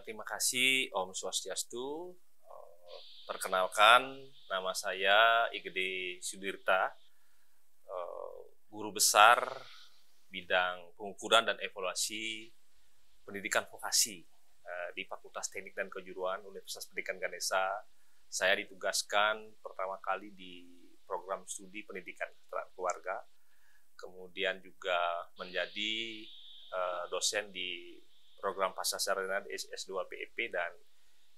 Terima kasih, Om Swastiastu. Perkenalkan, nama saya Igede Sudirta, guru besar bidang pengukuran dan evaluasi pendidikan vokasi di Fakultas Teknik dan Kejuruan Universitas Pendidikan Ganesha. Saya ditugaskan pertama kali di program studi pendidikan kesejahteraan keluarga, kemudian juga menjadi dosen di program pascasarjana S2 PEP dan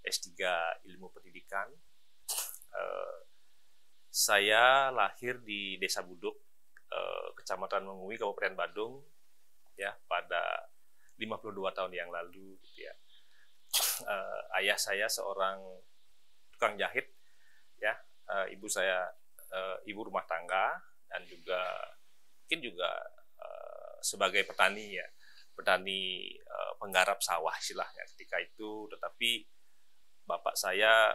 S3 Ilmu Pendidikan. Saya lahir di Desa Buduk, Kecamatan Mengui, Kabupaten Badung, ya, pada 52 tahun yang lalu, gitu ya. Ayah saya seorang tukang jahit, ya. Ibu saya ibu rumah tangga dan juga mungkin juga sebagai petani, ya. Petani penggarap sawah istilahnya ketika itu, tetapi bapak saya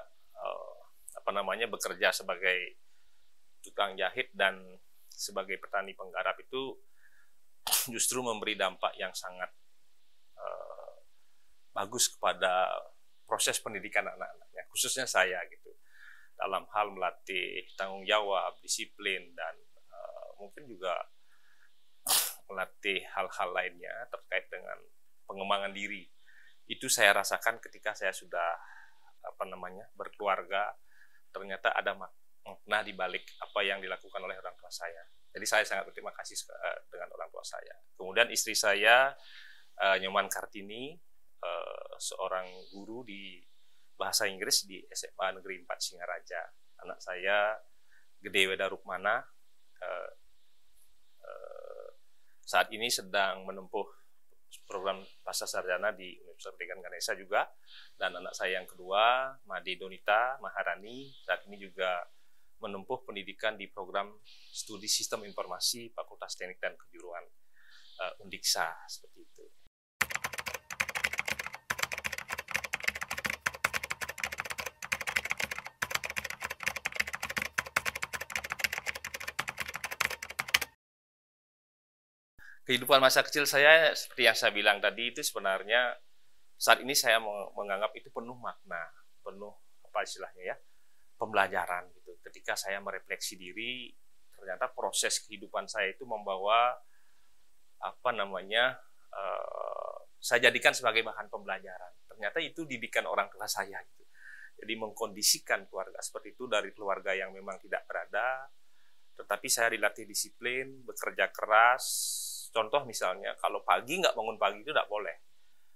bekerja sebagai tukang jahit dan sebagai petani penggarap itu justru memberi dampak yang sangat bagus kepada proses pendidikan anak-anaknya, khususnya saya gitu, dalam hal melatih tanggung jawab, disiplin, dan mungkin juga melatih hal-hal lainnya terkait dengan pengembangan diri. Itu saya rasakan ketika saya sudah berkeluarga. Ternyata ada makna di balik apa yang dilakukan oleh orang tua saya. Jadi saya sangat berterima kasih dengan orang tua saya. Kemudian istri saya Nyoman Kartini, seorang guru di bahasa Inggris di SMA Negeri 4 Singaraja. Anak saya Gede Weda Rukmana, saat ini sedang menempuh program pascasarjana di Universitas Pendidikan Ganesha juga, dan anak saya yang kedua, Made Donita Maharani, saat ini juga menempuh pendidikan di program studi Sistem Informasi Fakultas Teknik dan Kejuruan Undiksa, seperti itu. Kehidupan masa kecil saya, seperti yang saya bilang tadi, itu sebenarnya saat ini saya menganggap itu penuh makna, penuh pembelajaran gitu. Ketika saya merefleksi diri, ternyata proses kehidupan saya itu membawa saya jadikan sebagai bahan pembelajaran. Ternyata itu didikan orang tua saya gitu. Jadi mengkondisikan keluarga seperti itu dari keluarga yang memang tidak berada, tetapi saya dilatih disiplin, bekerja keras. Contoh misalnya, kalau pagi nggak bangun pagi itu tidak boleh.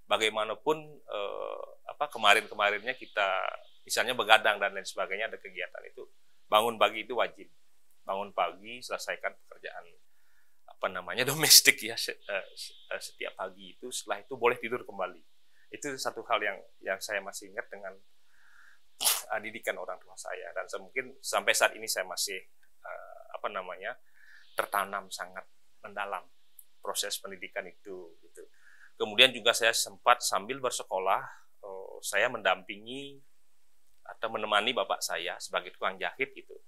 Bagaimanapun kemarin-kemarinnya kita misalnya begadang dan lain sebagainya, ada kegiatan itu, bangun pagi itu wajib. Bangun pagi, selesaikan pekerjaan domestik ya setiap pagi itu. Setelah itu boleh tidur kembali. Itu satu hal yang saya masih ingat dengan didikan orang tua saya, dan mungkin sampai saat ini saya masih tertanam sangat mendalam proses pendidikan itu gitu. Kemudian juga saya sempat sambil bersekolah, saya mendampingi atau menemani bapak saya sebagai tukang jahit gitu.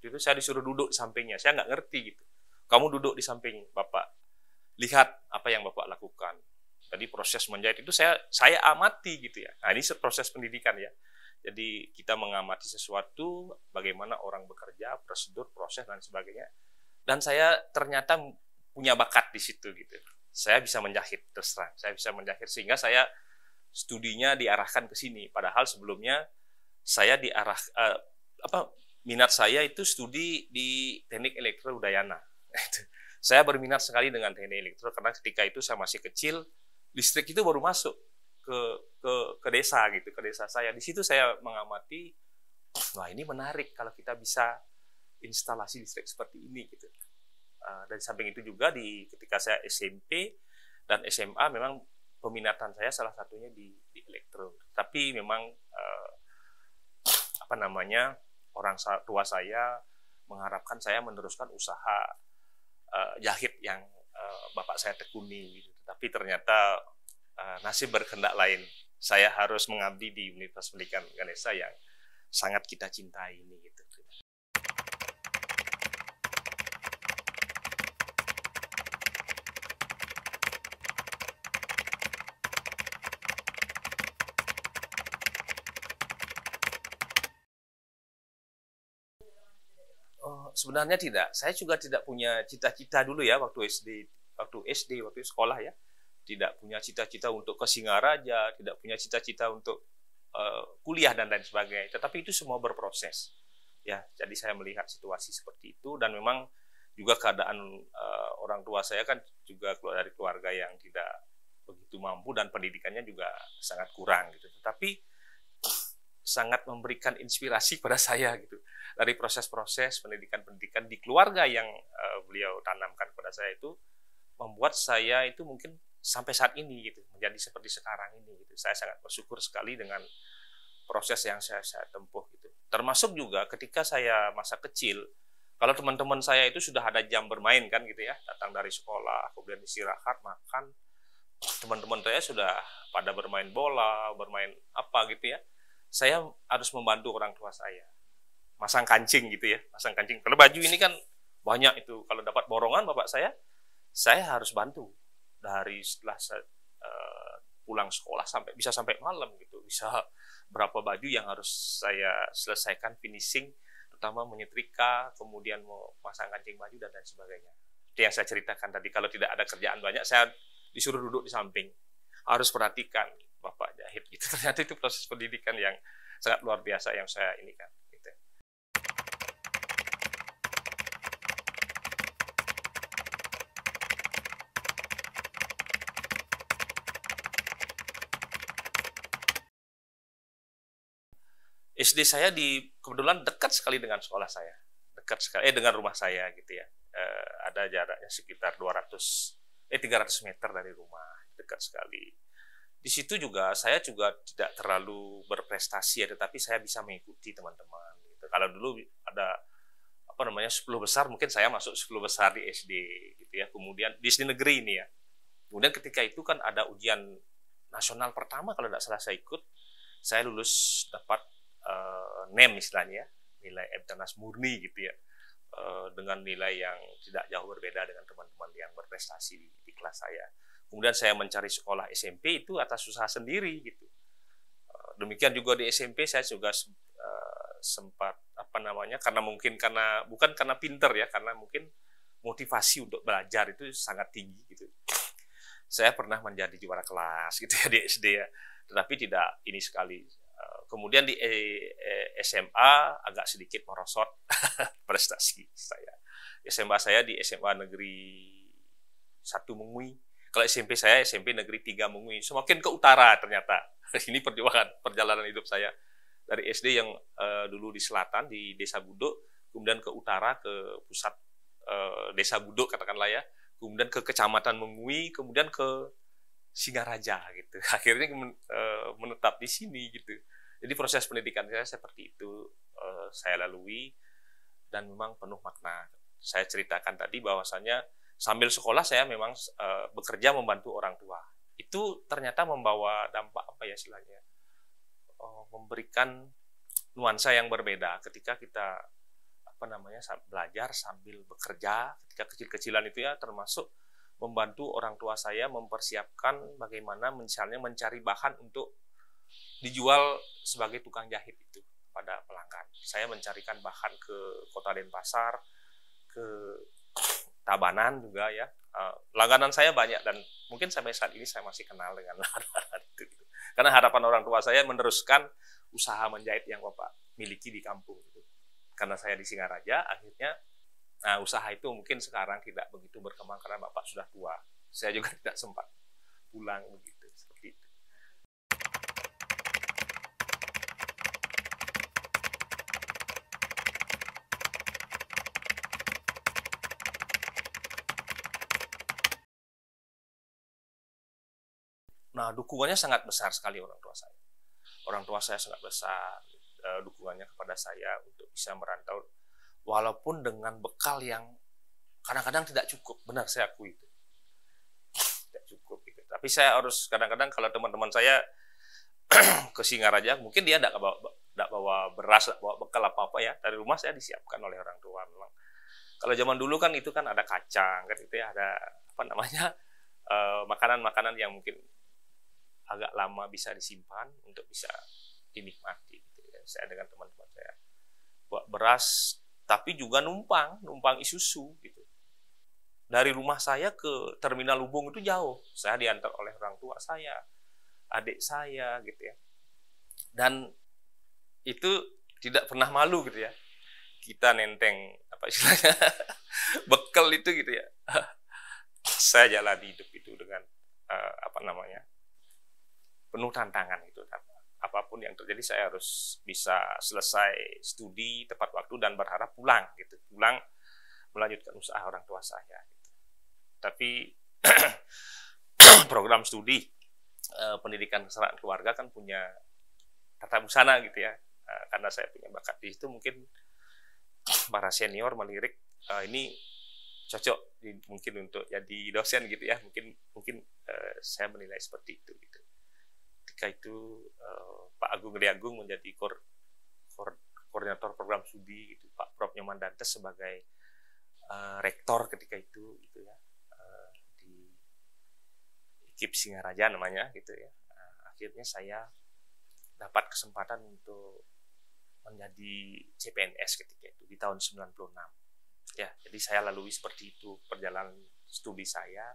Itu saya disuruh duduk di sampingnya, saya nggak ngerti gitu. Kamu duduk di samping bapak, lihat apa yang bapak lakukan. Jadi proses menjahit itu saya amati gitu ya. Nah, ini proses pendidikan ya. Jadi kita mengamati sesuatu, bagaimana orang bekerja, prosedur, proses dan sebagainya. Dan saya ternyata punya bakat di situ gitu. Saya bisa menjahit, terus terang. Saya bisa menjahit sehingga saya studinya diarahkan ke sini. Padahal sebelumnya saya minat saya itu studi di Teknik Elektro Udayana. Saya berminat sekali dengan teknik elektro karena ketika itu saya masih kecil, listrik itu baru masuk. ke ke desa gitu, ke desa saya. Di situ saya mengamati, wah ini menarik kalau kita bisa instalasi listrik seperti ini gitu. Dan samping itu juga ketika saya SMP dan SMA memang peminatan saya salah satunya di elektro. Tapi memang orang tua saya mengharapkan saya meneruskan usaha jahit yang bapak saya tekuni gitu. Tapi ternyata nasib berkehendak lain. Saya harus mengabdi di Universitas Pendidikan Ganesha yang sangat kita cintai ini gitu. Oh, sebenarnya tidak. Saya juga tidak punya cita-cita dulu ya waktu waktu sekolah ya. Tidak punya cita-cita untuk ke Singaraja, tidak punya cita-cita untuk kuliah dan lain sebagainya. Tetapi itu semua berproses. Ya, jadi saya melihat situasi seperti itu dan memang juga keadaan orang tua saya kan juga keluar dari keluarga yang tidak begitu mampu dan pendidikannya juga sangat kurang gitu. Tetapi sangat memberikan inspirasi pada saya gitu dari proses-proses pendidikan di keluarga yang beliau tanamkan kepada saya itu membuat saya itu mungkin sampai saat ini gitu menjadi seperti sekarang ini gitu. Saya sangat bersyukur sekali dengan proses yang saya tempuh gitu. Termasuk juga ketika saya masa kecil, kalau teman-teman saya itu sudah ada jam bermain kan gitu ya, datang dari sekolah kemudian istirahat makan, teman-teman saya sudah pada bermain bola, bermain apa gitu ya. Saya harus membantu orang tua saya masang kancing gitu ya, masang kancing. Kalau baju ini kan banyak itu, kalau dapat borongan bapak saya harus bantu dari setelah pulang sekolah bisa sampai malam gitu, bisa berapa baju yang harus saya selesaikan finishing, terutama menyetrika, kemudian memasang kancing baju dan lain sebagainya. Itu yang saya ceritakan tadi, kalau tidak ada kerjaan banyak, saya disuruh duduk di samping, harus perhatikan bapak jahit gitu. Ternyata itu proses pendidikan yang sangat luar biasa yang saya inikan gitu. SD saya kebetulan dekat sekali dengan sekolah saya, dekat sekali dengan rumah saya gitu ya. Ada jaraknya sekitar 300 meter dari rumah, dekat sekali. Di situ juga saya juga tidak terlalu berprestasi ya, tetapi saya bisa mengikuti teman-teman gitu. Kalau dulu ada 10 besar, mungkin saya masuk 10 besar di SD gitu ya. Kemudian di SD negeri ini ya. Kemudian ketika itu kan ada ujian nasional pertama kalau tidak salah saya ikut, saya lulus dapat NEM istilahnya, nilai Eptanas murni gitu ya. Dengan nilai yang tidak jauh berbeda dengan teman-teman yang berprestasi di kelas saya. Kemudian saya mencari sekolah SMP itu atas usaha sendiri gitu. Demikian juga di SMP saya juga sempat bukan karena pinter ya, karena mungkin motivasi untuk belajar itu sangat tinggi gitu. Saya pernah menjadi juara kelas gitu ya di SD ya, tetapi tidak ini sekali. Kemudian di SMA agak sedikit merosot prestasi saya. SMA saya di SMA Negeri 1 Mengui. Kalau SMP saya SMP Negeri 3 Mengui. Semakin ke utara ternyata. Ini perjalanan hidup saya. Dari SD yang dulu di selatan, di Desa Buduk, kemudian ke utara, ke pusat Desa Buduk katakanlah ya, kemudian ke Kecamatan Mengui, kemudian ke Singaraja gitu. Akhirnya menetap di sini gitu. Jadi proses pendidikan saya seperti itu saya lalui dan memang penuh makna. Saya ceritakan tadi bahwasanya sambil sekolah saya memang bekerja membantu orang tua. Itu ternyata membawa dampak istilahnya, memberikan nuansa yang berbeda ketika kita belajar sambil bekerja. Ketika kecil-kecilan itu ya, termasuk membantu orang tua saya mempersiapkan bagaimana misalnya mencari bahan untuk dijual sebagai tukang jahit itu pada pelanggan. Saya mencarikan bahan ke Kota Denpasar, ke Tabanan juga ya. Langganan saya banyak dan mungkin sampai saat ini saya masih kenal dengan langganan itu. Karena harapan orang tua saya meneruskan usaha menjahit yang Bapak miliki di kampung. Karena saya di Singaraja, akhirnya usaha itu mungkin sekarang tidak begitu berkembang karena Bapak sudah tua. Saya juga tidak sempat pulang begitu. Seperti itu. Nah, dukungannya sangat besar sekali orang tua saya. Orang tua saya sangat besar dukungannya kepada saya untuk bisa merantau, walaupun dengan bekal yang kadang-kadang tidak cukup. Benar, saya akui itu. Tidak cukup. Gitu. Tapi saya harus, kadang-kadang kalau teman-teman saya ke Singaraja, mungkin dia tidak bawa beras, tidak bawa bekal apa-apa ya. Dari rumah saya disiapkan oleh orang tua. Memang. Kalau zaman dulu kan itu kan ada kacang, kan itu ya, ada apa namanya, makanan-makanan yang mungkin agak lama bisa disimpan untuk bisa dinikmati. Gitu ya. Saya dengan teman-teman saya buat beras, tapi juga numpang Isuzu gitu. Dari rumah saya ke Terminal Lubung itu jauh. Saya diantar oleh orang tua saya, adik saya gitu ya. Dan itu tidak pernah malu gitu ya. Kita nenteng apa istilahnya bekal itu gitu ya. Saya jalani hidup itu dengan apa namanya, penuh tantangan itu. Apapun yang terjadi saya harus bisa selesai studi tepat waktu dan berharap pulang gitu. Pulang melanjutkan usaha orang tua saya gitu. Tapi program studi pendidikan kesetaraan keluarga kan punya tata busana gitu ya. Karena saya punya bakat di situ, mungkin para senior melirik ini cocok mungkin untuk jadi dosen gitu ya. Mungkin saya menilai seperti itu gitu. Ketika itu Pak Agung Gede Agung menjadi koordinator program studi gitu, Pak Prof Nyoman Dantes sebagai rektor ketika itu gitu ya, di IKIP Singaraja namanya gitu ya. Akhirnya saya dapat kesempatan untuk menjadi CPNS ketika itu di tahun 96 ya. Jadi saya lalui seperti itu perjalanan studi saya,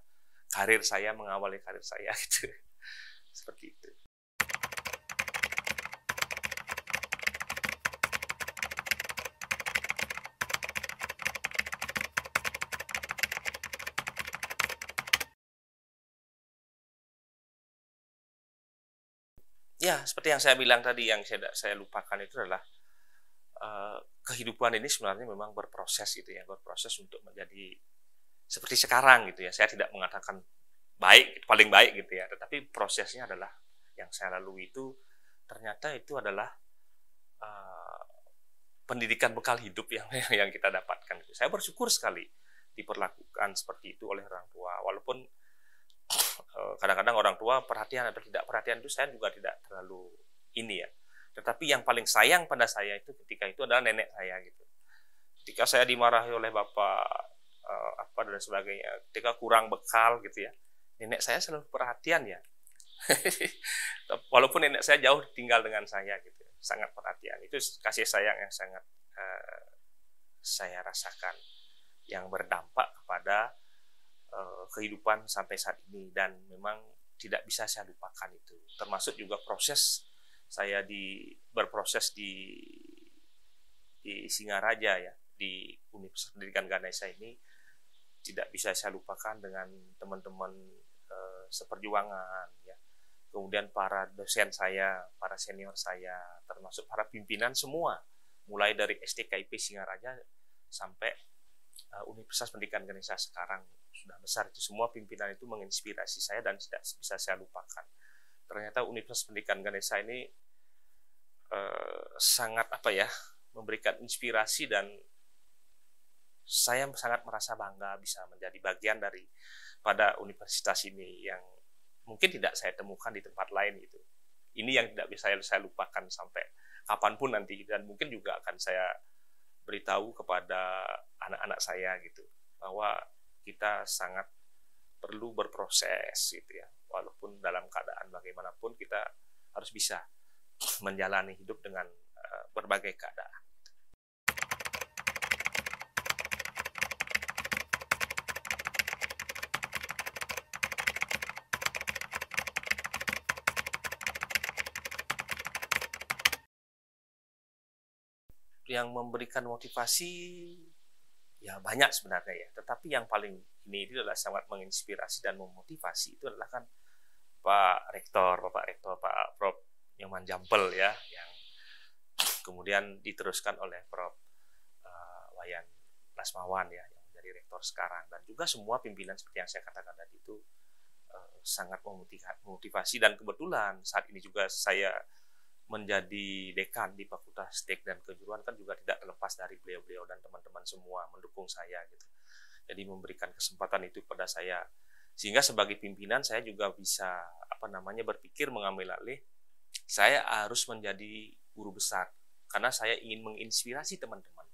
karir saya, mengawali karir saya gitu. Seperti itu. Ya, seperti yang saya bilang tadi, yang saya lupakan itu adalah kehidupan ini sebenarnya memang berproses gitu ya, berproses untuk menjadi seperti sekarang gitu ya. Saya tidak mengatakan baik, paling baik gitu ya, tetapi prosesnya adalah yang saya lalui itu ternyata itu adalah pendidikan bekal hidup yang kita dapatkan. Saya bersyukur sekali diperlakukan seperti itu oleh orang tua, walaupun kadang-kadang orang tua perhatian atau tidak perhatian itu saya juga tidak terlalu ini ya. Tetapi yang paling sayang pada saya itu ketika itu adalah nenek saya gitu. Ketika saya dimarahi oleh bapak apa dan sebagainya, ketika kurang bekal gitu ya, nenek saya selalu perhatian ya. Walaupun nenek saya jauh tinggal dengan saya gitu, sangat perhatian. Itu kasih sayang yang sangat saya rasakan, yang berdampak kepada kehidupan sampai saat ini, dan memang tidak bisa saya lupakan itu. Termasuk juga proses saya berproses di Singaraja ya, di Universitas Pendidikan Ganesha ini tidak bisa saya lupakan dengan teman-teman seperjuangan ya. Kemudian para dosen saya, para senior saya, termasuk para pimpinan semua, mulai dari STKIP Singaraja sampai Universitas Pendidikan Ganesha sekarang sudah besar, itu semua pimpinan itu menginspirasi saya dan tidak bisa saya lupakan. Ternyata Universitas Pendidikan Ganesha ini sangat apa ya, memberikan inspirasi, dan saya sangat merasa bangga bisa menjadi bagian dari pada universitas ini yang mungkin tidak saya temukan di tempat lain gitu. Ini yang tidak bisa saya lupakan sampai kapanpun nanti, dan mungkin juga akan saya beritahu kepada anak-anak saya gitu, bahwa kita sangat perlu berproses gitu ya, walaupun dalam keadaan bagaimanapun kita harus bisa menjalani hidup dengan berbagai keadaan. Yang memberikan motivasi ya banyak sebenarnya ya, tetapi yang paling ini adalah sangat menginspirasi dan memotivasi itu adalah kan Bapak Rektor, Pak Prof Nyoman Jampel ya, yang kemudian diteruskan oleh Prof Wayan Lasmawan ya, yang menjadi rektor sekarang, dan juga semua pimpinan seperti yang saya katakan tadi itu sangat memotivasi, dan kebetulan saat ini juga saya menjadi dekan di Fakultas Teknik dan Kejuruan kan juga tidak terlepas dari beliau-beliau dan teman-teman semua mendukung saya gitu. Jadi memberikan kesempatan itu pada saya, sehingga sebagai pimpinan saya juga bisa berpikir mengambil alih, saya harus menjadi guru besar karena saya ingin menginspirasi teman-teman.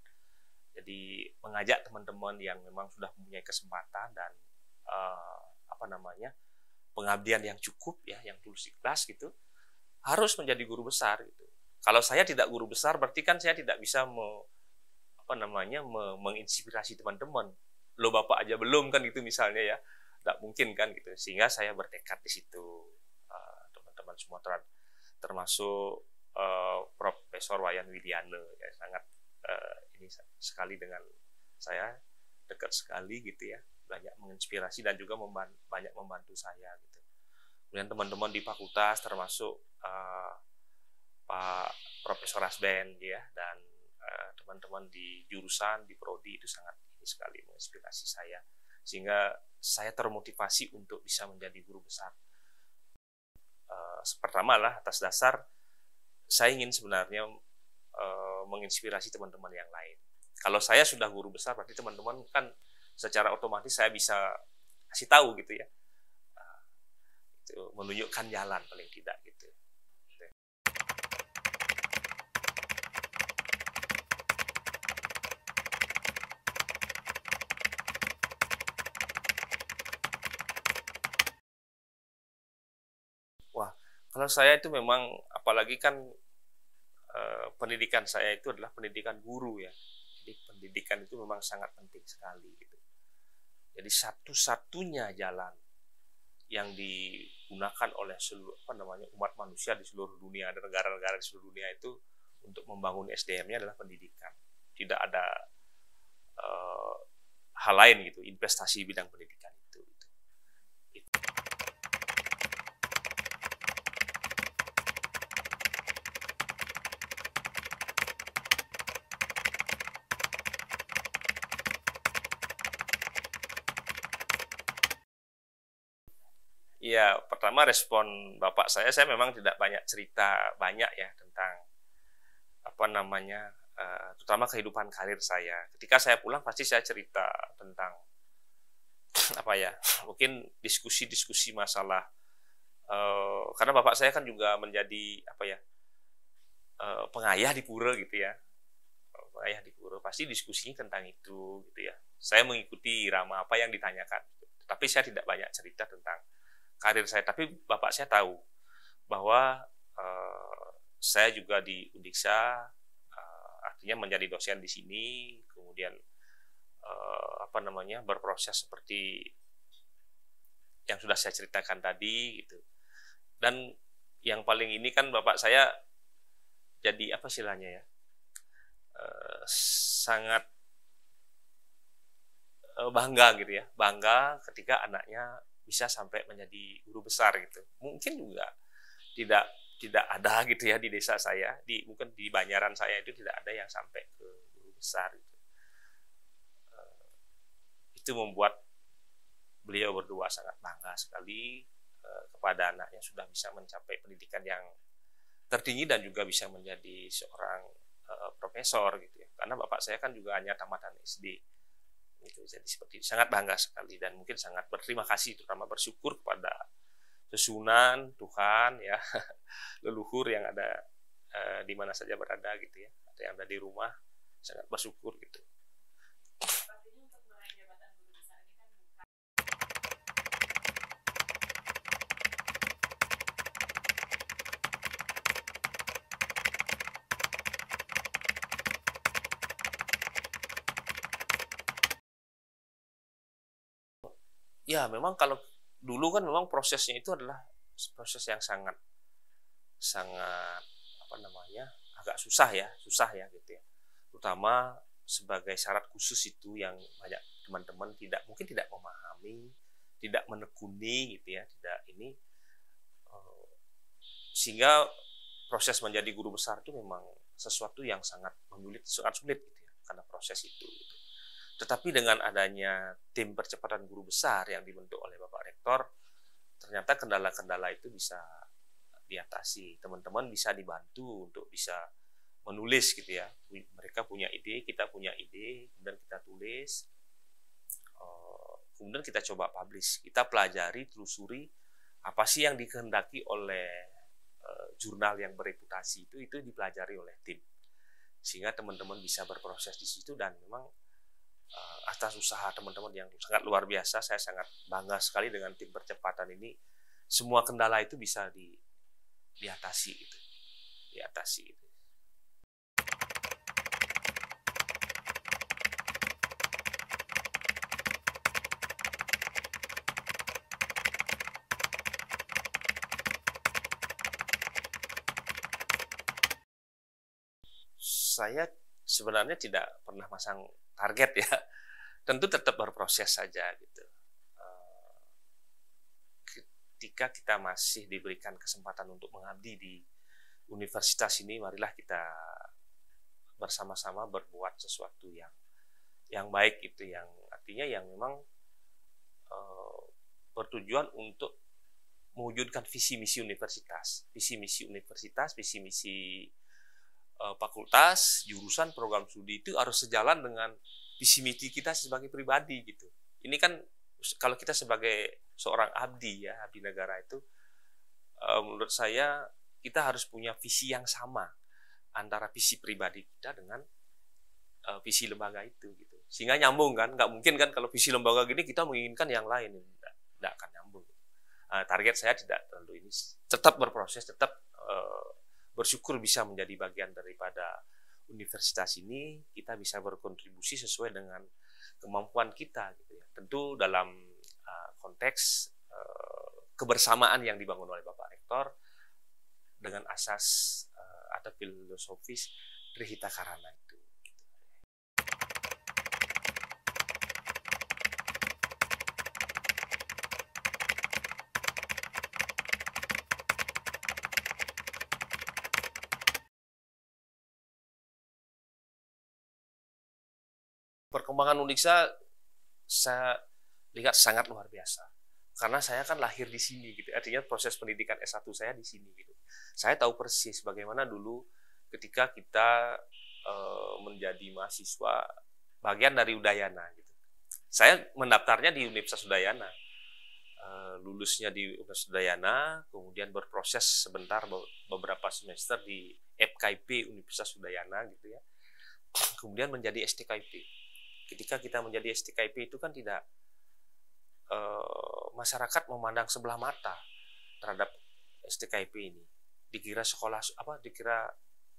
Jadi mengajak teman-teman yang memang sudah mempunyai kesempatan dan pengabdian yang cukup ya, yang tulus ikhlas gitu, harus menjadi guru besar gitu. Kalau saya tidak guru besar, berarti kan saya tidak bisa menginspirasi teman-teman. Lo Bapak aja belum kan gitu misalnya ya, tidak mungkin kan gitu. Sehingga saya bertekad di situ, teman-teman semua termasuk Profesor Wayan Widiana ya, sangat ini sekali dengan saya, dekat sekali gitu ya, banyak menginspirasi dan juga banyak membantu saya gitu. Kemudian teman-teman di fakultas termasuk Pak Profesor Asben ya, dan teman-teman di jurusan, di prodi itu sangat ini sekali menginspirasi saya, sehingga saya termotivasi untuk bisa menjadi guru besar. Pertama lah atas dasar saya ingin sebenarnya menginspirasi teman-teman yang lain. Kalau saya sudah guru besar, berarti teman-teman kan secara otomatis saya bisa kasih tahu gitu ya, itu menunjukkan jalan paling tidak gitu. Wah, kalau saya itu memang, apalagi kan pendidikan saya itu adalah pendidikan guru ya. Jadi pendidikan itu memang sangat penting sekali gitu. Jadi satu-satunya jalan yang digunakan oleh seluruh umat manusia di seluruh dunia, ada negara-negara di seluruh dunia itu untuk membangun SDM-nya adalah pendidikan. Tidak ada hal lain gitu, investasi bidang pendidikan itu. Ya, pertama respon bapak saya memang tidak banyak cerita banyak ya tentang terutama kehidupan karir saya. Ketika saya pulang pasti saya cerita tentang mungkin diskusi-diskusi masalah, karena bapak saya kan juga menjadi pengayah di pura gitu ya. Pengayah di pura pasti diskusinya tentang itu gitu ya. Saya mengikuti irama apa yang ditanyakan, tapi saya tidak banyak cerita tentang karir saya. Tapi bapak saya tahu bahwa saya juga di Undiksa, artinya menjadi dosen di sini, kemudian berproses seperti yang sudah saya ceritakan tadi gitu. Dan yang paling ini kan bapak saya jadi sangat bangga gitu ya, bangga ketika anaknya bisa sampai menjadi guru besar gitu. Mungkin juga tidak ada gitu ya di desa saya, mungkin di Banyaran saya itu tidak ada yang sampai ke guru besar gitu. Itu membuat beliau berdua sangat bangga sekali kepada anaknya sudah bisa mencapai pendidikan yang tertinggi dan juga bisa menjadi seorang profesor gitu ya. Karena bapak saya kan juga hanya tamatan SD. Gitu. Jadi seperti itu, sangat bangga sekali dan mungkin sangat berterima kasih, terutama bersyukur kepada susunan Tuhan ya, leluhur yang ada di mana saja berada gitu ya, atau yang ada di rumah, sangat bersyukur gitu. Ya, memang kalau dulu kan memang prosesnya itu adalah proses yang sangat agak susah ya gitu ya. Terutama sebagai syarat khusus itu yang banyak teman-teman mungkin tidak memahami, tidak menekuni gitu ya, sehingga proses menjadi guru besar itu memang sesuatu yang sangat sulit gitu ya, karena proses itu gitu. Tetapi dengan adanya tim percepatan guru besar yang dibentuk oleh Bapak Rektor, ternyata kendala-kendala itu bisa diatasi. Teman-teman bisa dibantu untuk bisa menulis gitu ya. Mereka punya ide, kita punya ide, kemudian kita tulis, kemudian kita coba publish. Kita pelajari, telusuri apa sih yang dikehendaki oleh jurnal yang bereputasi itu dipelajari oleh tim. Sehingga teman-teman bisa berproses di situ, dan memang atas usaha teman-teman yang sangat luar biasa, saya sangat bangga sekali dengan tim percepatan ini. Semua kendala itu bisa diatasi gitu. Diatasi gitu. Saya sebenarnya tidak pernah masang target ya, tentu tetap berproses saja gitu. Ketika kita masih diberikan kesempatan untuk mengabdi di universitas ini, marilah kita bersama-sama berbuat sesuatu yang baik itu, yang artinya yang memang bertujuan untuk mewujudkan visi misi universitas, visi misi fakultas, jurusan, program studi itu harus sejalan dengan visi misi kita sebagai pribadi gitu. Ini kan kalau kita sebagai seorang abdi ya, abdi negara itu, menurut saya kita harus punya visi yang sama antara visi pribadi kita dengan visi lembaga itu gitu. Sehingga nyambung kan, nggak mungkin kan kalau visi lembaga gini kita menginginkan yang lain, nggak akan nyambung. Target saya tidak terlalu ini, tetap berproses, tetap bersyukur bisa menjadi bagian daripada universitas ini, kita bisa berkontribusi sesuai dengan kemampuan kita gitu ya. Tentu dalam konteks kebersamaan yang dibangun oleh Bapak Rektor dengan asas atau filosofis Trihita Karana itu. Perkembangan Uniksa saya lihat sangat luar biasa. Karena saya kan lahir di sini gitu. Artinya proses pendidikan S1 saya di sini gitu. Saya tahu persis bagaimana dulu ketika kita menjadi mahasiswa bagian dari Udayana gitu. Saya mendaftarnya di Universitas Udayana. Lulusnya di Universitas Udayana, kemudian berproses sebentar beberapa semester di FKIP Universitas Udayana gitu ya. Kemudian menjadi STKIP. Ketika kita menjadi STKIP itu kan tidak masyarakat memandang sebelah mata terhadap STKIP ini. Dikira sekolah dikira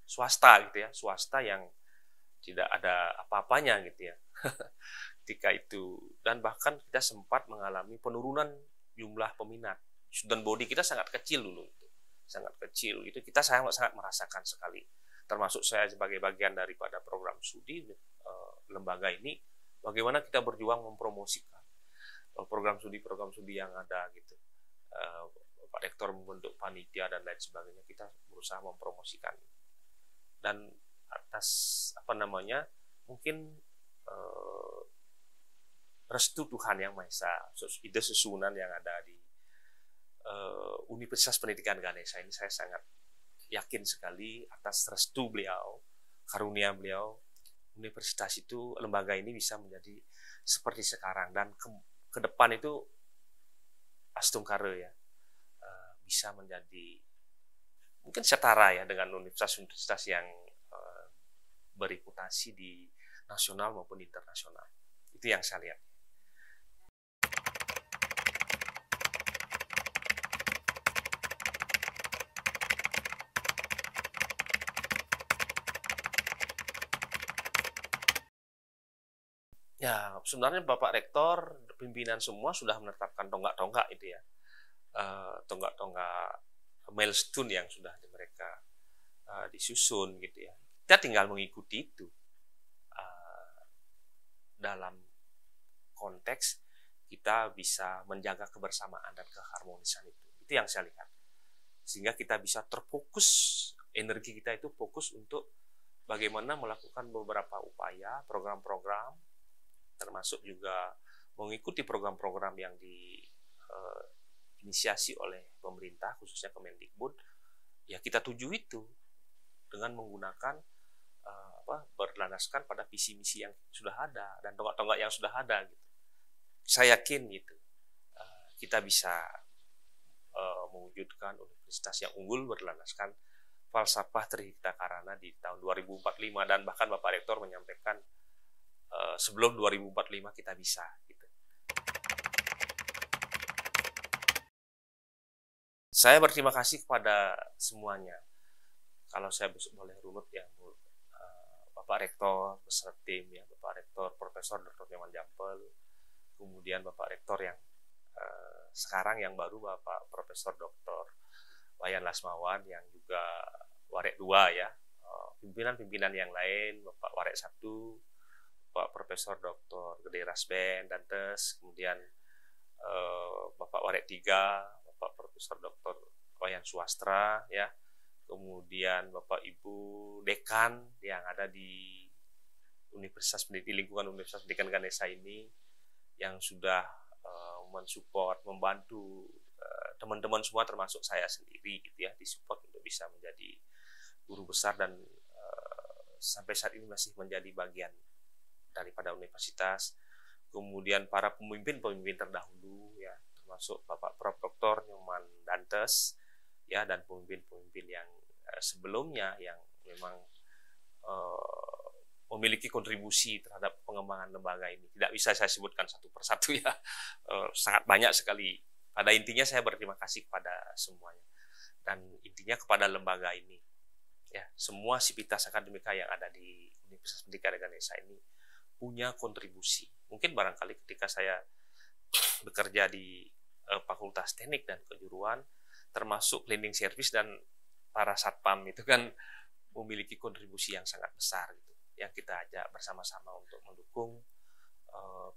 swasta gitu ya, swasta yang tidak ada apa-apanya gitu ya. Ketika itu, dan bahkan kita sempat mengalami penurunan jumlah peminat. Student body kita sangat kecil dulu itu. Sangat kecil itu, kita sangat merasakan sekali. Termasuk saya sebagai bagian daripada program studi lembaga ini, bagaimana kita berjuang mempromosikan program studi yang ada gitu. Pak Rektor membentuk panitia dan lain sebagainya, kita berusaha mempromosikan. Dan atas mungkin restu Tuhan Yang Maha Esa, ide susunan yang ada di Universitas Pendidikan Ganesha ini, saya sangat yakin sekali atas restu beliau, karunia beliau, universitas itu, lembaga ini bisa menjadi seperti sekarang, dan ke depan itu Astungkare ya, bisa menjadi mungkin setara ya dengan universitas-universitas yang bereputasi di nasional maupun internasional. Itu yang saya lihat. Ya, sebenarnya Bapak Rektor, pimpinan semua sudah menetapkan tonggak-tonggak itu ya. Tonggak-tonggak milestone yang sudah mereka disusun gitu ya. Kita tinggal mengikuti itu dalam konteks kita bisa menjaga kebersamaan dan keharmonisan itu. Itu yang saya lihat. Sehingga kita bisa terfokus, energi kita itu fokus untuk bagaimana melakukan beberapa upaya, program-program, termasuk juga mengikuti program-program yang diinisiasi oleh pemerintah, khususnya Kemendikbud, ya kita tuju itu dengan menggunakan berlandaskan pada visi misi yang sudah ada dan tonggak-tonggak yang sudah ada gitu. Saya yakin gitu kita bisa mewujudkan universitas yang unggul berlandaskan falsafah Trihita Karana di tahun 2045, dan bahkan Bapak Rektor menyampaikan sebelum 2045 kita bisa gitu. Saya berterima kasih kepada semuanya. Kalau saya boleh runut ya, Bapak Rektor beserta tim ya, Bapak Rektor Profesor Dr. Nyoman Jampel, kemudian Bapak Rektor yang sekarang yang baru Bapak Profesor Dr. Wayan Lasmawan yang juga Warek 2 ya, pimpinan-pimpinan yang lain, Bapak Warek 1, Bapak Profesor Dr. Gede Rasben Dantes, kemudian Bapak Warek 3, Bapak Profesor Dr. Wayan Suastra ya, kemudian Bapak Ibu Dekan yang ada di lingkungan Universitas Pendidikan Ganesha ini yang sudah mensupport, membantu teman-teman semua termasuk saya sendiri gitu ya, disupport untuk bisa menjadi guru besar dan sampai saat ini masih menjadi bagian daripada universitas. Kemudian para pemimpin-pemimpin terdahulu ya, termasuk Bapak Prof. Dr. Nyoman Dantes ya, dan pemimpin-pemimpin yang sebelumnya yang memang memiliki kontribusi terhadap pengembangan lembaga ini. Tidak bisa saya sebutkan satu persatu ya, sangat banyak sekali. Pada intinya saya berterima kasih kepada semuanya, dan intinya kepada lembaga ini. Ya, semua sivitas akademika yang ada di Universitas Pendidikan Ganesha ini punya kontribusi. Mungkin barangkali ketika saya bekerja di Fakultas Teknik dan Kejuruan, termasuk cleaning service dan para satpam itu kan memiliki kontribusi yang sangat besar gitu, yang kita ajak bersama-sama untuk mendukung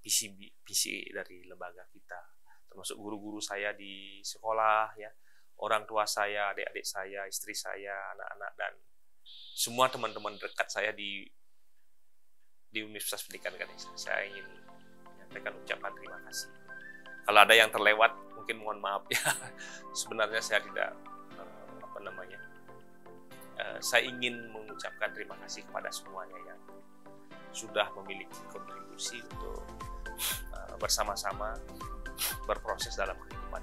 visi dari lembaga kita, termasuk guru-guru saya di sekolah ya, orang tua saya, adik-adik saya, istri saya, anak-anak, dan semua teman-teman dekat saya di Universitas Pendidikan Ganesha. Saya ingin menyampaikan ucapan terima kasih. Kalau ada yang terlewat, mungkin mohon maaf ya. Sebenarnya saya tidak saya ingin mengucapkan terima kasih kepada semuanya yang sudah memiliki kontribusi untuk bersama-sama berproses dalam kehidupan.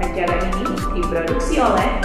Acara ini diproduksi oleh